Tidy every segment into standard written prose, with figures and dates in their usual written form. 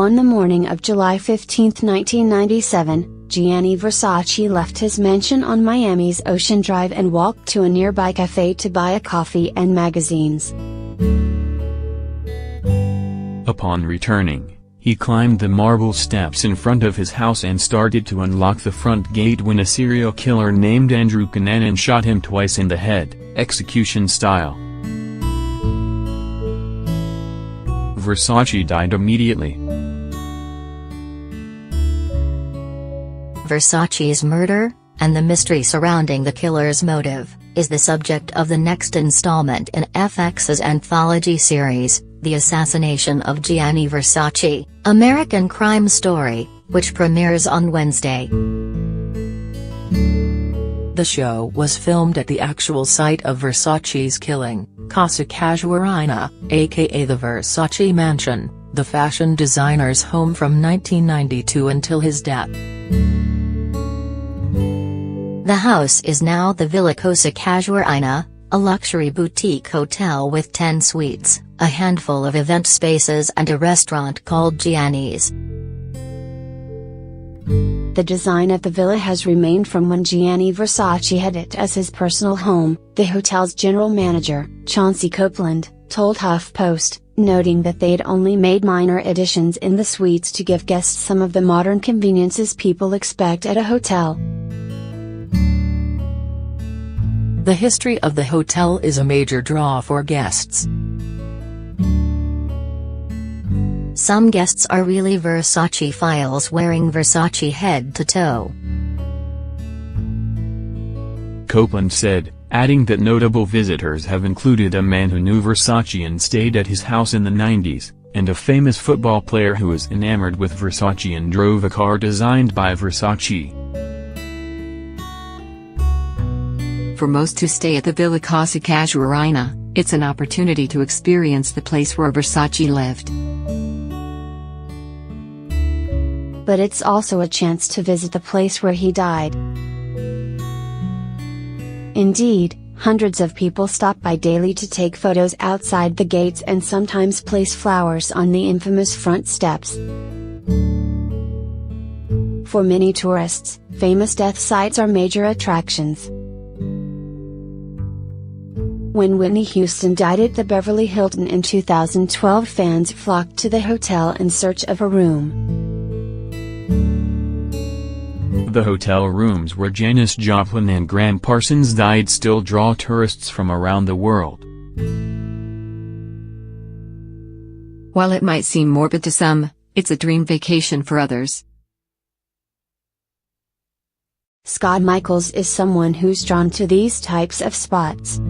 On the morning of July 15, 1997, Gianni Versace left his mansion on Miami's Ocean Drive and walked to a nearby cafe to buy a coffee and magazines. Upon returning, he climbed the marble steps in front of his house and started to unlock the front gate when a serial killer named Andrew Cunanan shot him twice in the head, execution style. Versace died immediately. Versace's murder, and the mystery surrounding the killer's motive, is the subject of the next installment in FX's anthology series, The Assassination of Gianni Versace, American Crime Story, which premieres on Wednesday. The show was filmed at the actual site of Versace's killing, Casa Casuarina, aka the Versace Mansion, the fashion designer's home from 1992 until his death. The house is now the Villa Casa Casuarina, a luxury boutique hotel with 10 suites, a handful of event spaces and a restaurant called Gianni's. The design of the villa has remained from when Gianni Versace had it as his personal home, the hotel's general manager, Chauncey Copeland, told HuffPost, noting that they had only made minor additions in the suites to give guests some of the modern conveniences people expect at a hotel. The history of the hotel is a major draw for guests. Some guests are really Versace files wearing Versace head to toe. Copeland said, adding that notable visitors have included a man who knew Versace and stayed at his house in the 90s, and a famous football player who was enamored with Versace and drove a car designed by Versace. For most who stay at the Villa Casa Casuarina, it's an opportunity to experience the place where Versace lived. But it's also a chance to visit the place where he died. Indeed, hundreds of people stop by daily to take photos outside the gates and sometimes place flowers on the infamous front steps. For many tourists, famous death sites are major attractions. When Whitney Houston died at the Beverly Hilton in 2012, fans flocked to the hotel in search of a room. The hotel rooms where Janis Joplin and Graham Parsons died still draw tourists from around the world. While it might seem morbid to some, it's a dream vacation for others. Scott Michaels is someone who's drawn to these types of spots.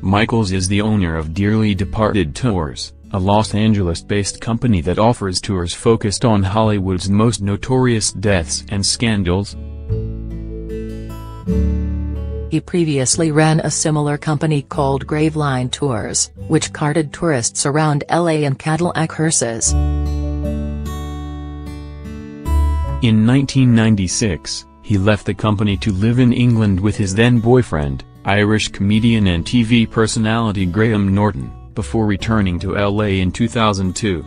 Michaels is the owner of Dearly Departed Tours, a Los Angeles-based company that offers tours focused on Hollywood's most notorious deaths and scandals. He previously ran a similar company called Graveline Tours, which carted tourists around LA in Cadillac hearses. In 1996, he left the company to live in England with his then-boyfriend, Irish comedian and TV personality Graham Norton, before returning to LA in 2002.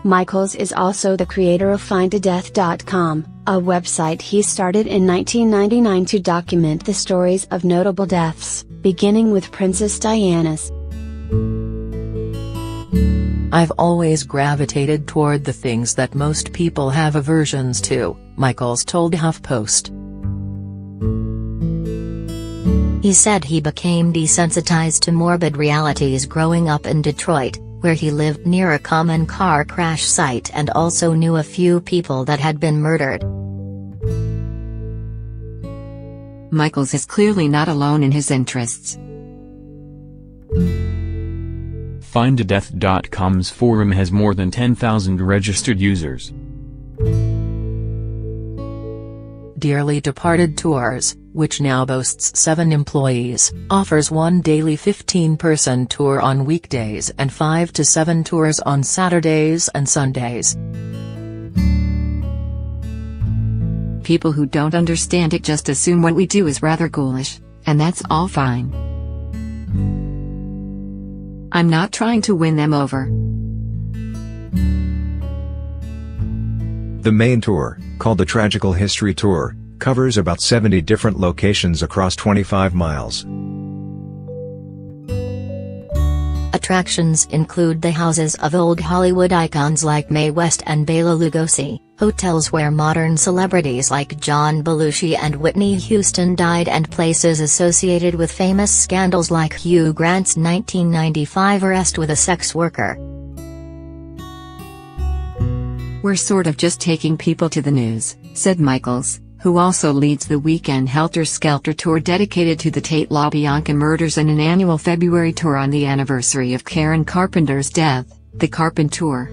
Michaels is also the creator of findadeath.com, a website he started in 1999 to document the stories of notable deaths, beginning with Princess Diana's. I've always gravitated toward the things that most people have aversions to, Michaels told HuffPost. He said he became desensitized to morbid realities growing up in Detroit, where he lived near a common car crash site and also knew a few people that had been murdered. Michaels is clearly not alone in his interests. findadeath.com's forum has more than 10,000 registered users. Dearly Departed Tours, which now boasts 7 employees, offers one daily 15-person tour on weekdays and 5 to 7 tours on Saturdays and Sundays. People who don't understand it just assume what we do is rather ghoulish, and that's all fine. I'm not trying to win them over. The main tour, called the Tragical History Tour, covers about 70 different locations across 25 miles. Attractions include the houses of old Hollywood icons like Mae West and Bela Lugosi, hotels where modern celebrities like John Belushi and Whitney Houston died, and places associated with famous scandals like Hugh Grant's 1995 arrest with a sex worker. We're sort of just taking people to the news, said Michaels, who also leads the weekend Helter Skelter tour dedicated to the Tate LaBianca murders and an annual February tour on the anniversary of Karen Carpenter's death, the Carpent Tour.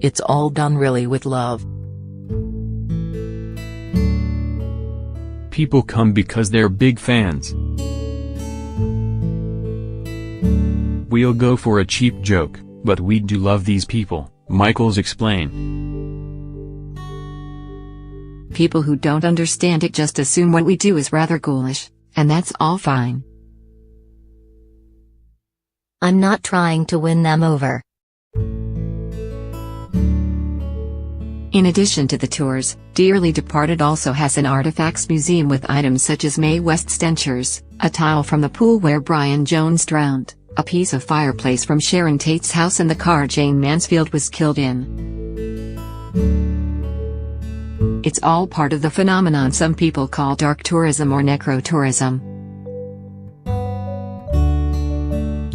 It's all done really with love. People come because they're big fans. We'll go for a cheap joke, but we do love these people, Michaels explained. People who don't understand it just assume what we do is rather ghoulish, and that's all fine. I'm not trying to win them over. In addition to the tours, Dearly Departed also has an artifacts museum with items such as Mae West's dentures, a tile from the pool where Brian Jones drowned, a piece of fireplace from Sharon Tate's house and the car Jane Mansfield was killed in. It's all part of the phenomenon some people call dark tourism or necrotourism.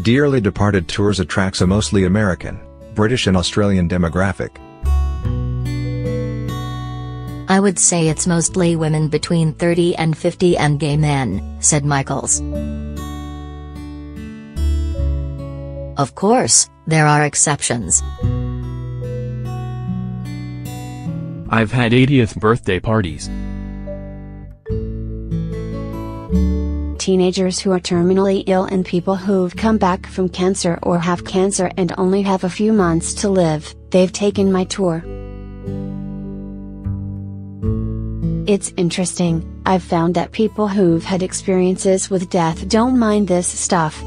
Dearly Departed Tours attracts a mostly American, British and Australian demographic. I would say it's mostly women between 30 and 50 and gay men, said Michaels. Of course, there are exceptions. I've had 80th birthday parties. Teenagers who are terminally ill and people who've come back from cancer or have cancer and only have a few months to live, they've taken my tour. It's interesting, I've found that people who've had experiences with death don't mind this stuff.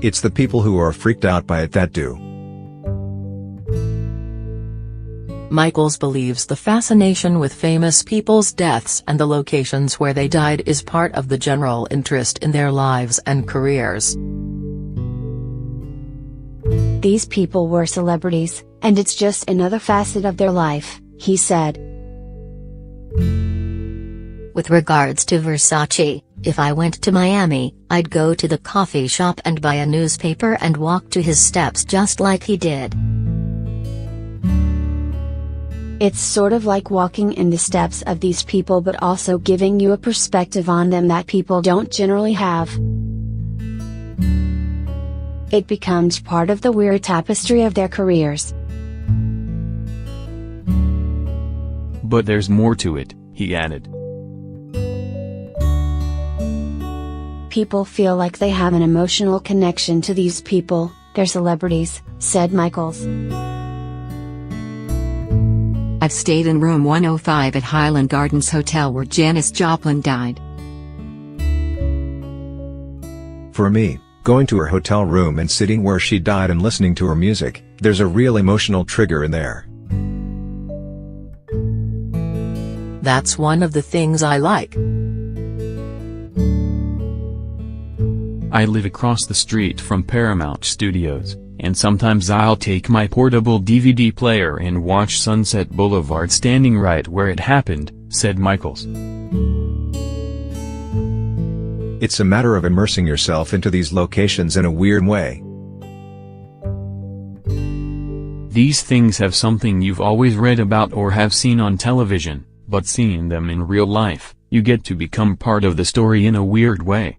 It's the people who are freaked out by it that do. Michaels believes the fascination with famous people's deaths and the locations where they died is part of the general interest in their lives and careers. These people were celebrities, and it's just another facet of their life, he said. With regards to Versace, if I went to Miami, I'd go to the coffee shop and buy a newspaper and walk to his steps just like he did. It's sort of like walking in the steps of these people, but also giving you a perspective on them that people don't generally have. It becomes part of the weird tapestry of their careers. But there's more to it, he added. People feel like they have an emotional connection to these people, they're celebrities, said Michaels. I've stayed in room 105 at Highland Gardens Hotel where Janis Joplin died. For me, going to her hotel room and sitting where she died and listening to her music, there's a real emotional trigger in there. That's one of the things I like. I live across the street from Paramount Studios, and sometimes I'll take my portable DVD player and watch Sunset Boulevard standing right where it happened, said Michaels. It's a matter of immersing yourself into these locations in a weird way. These things have something you've always read about or have seen on television, but seeing them in real life, you get to become part of the story in a weird way.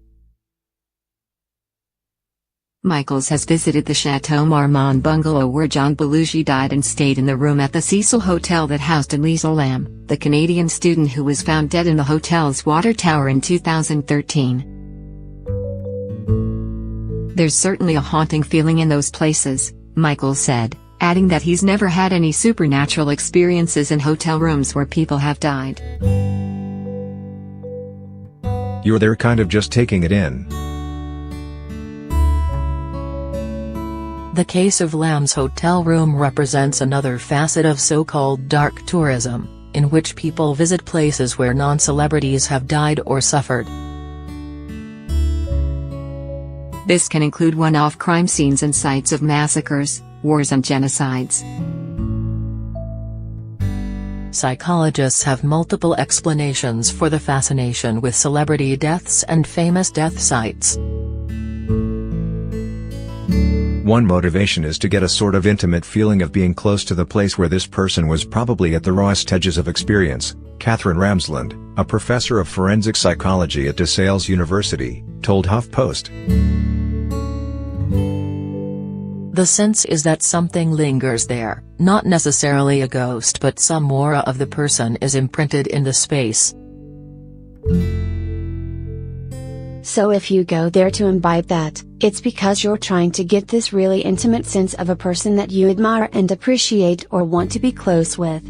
Michaels has visited the Chateau Marmont bungalow where John Belushi died and stayed in the room at the Cecil Hotel that housed Elisa Lam, the Canadian student who was found dead in the hotel's water tower in 2013. There's certainly a haunting feeling in those places, Michaels said, adding that he's never had any supernatural experiences in hotel rooms where people have died. You're there kind of just taking it in. The case of Lamb's hotel room represents another facet of so-called dark tourism, in which people visit places where non-celebrities have died or suffered. This can include one-off crime scenes and sites of massacres, wars and genocides. Psychologists have multiple explanations for the fascination with celebrity deaths and famous death sites. One motivation is to get a sort of intimate feeling of being close to the place where this person was, probably at the rawest edges of experience. Catherine Ramsland, a professor of forensic psychology at DeSales University, told HuffPost. The sense is that something lingers there, not necessarily a ghost, but some aura of the person is imprinted in the space. So if you go there to imbibe that, it's because you're trying to get this really intimate sense of a person that you admire and appreciate or want to be close with.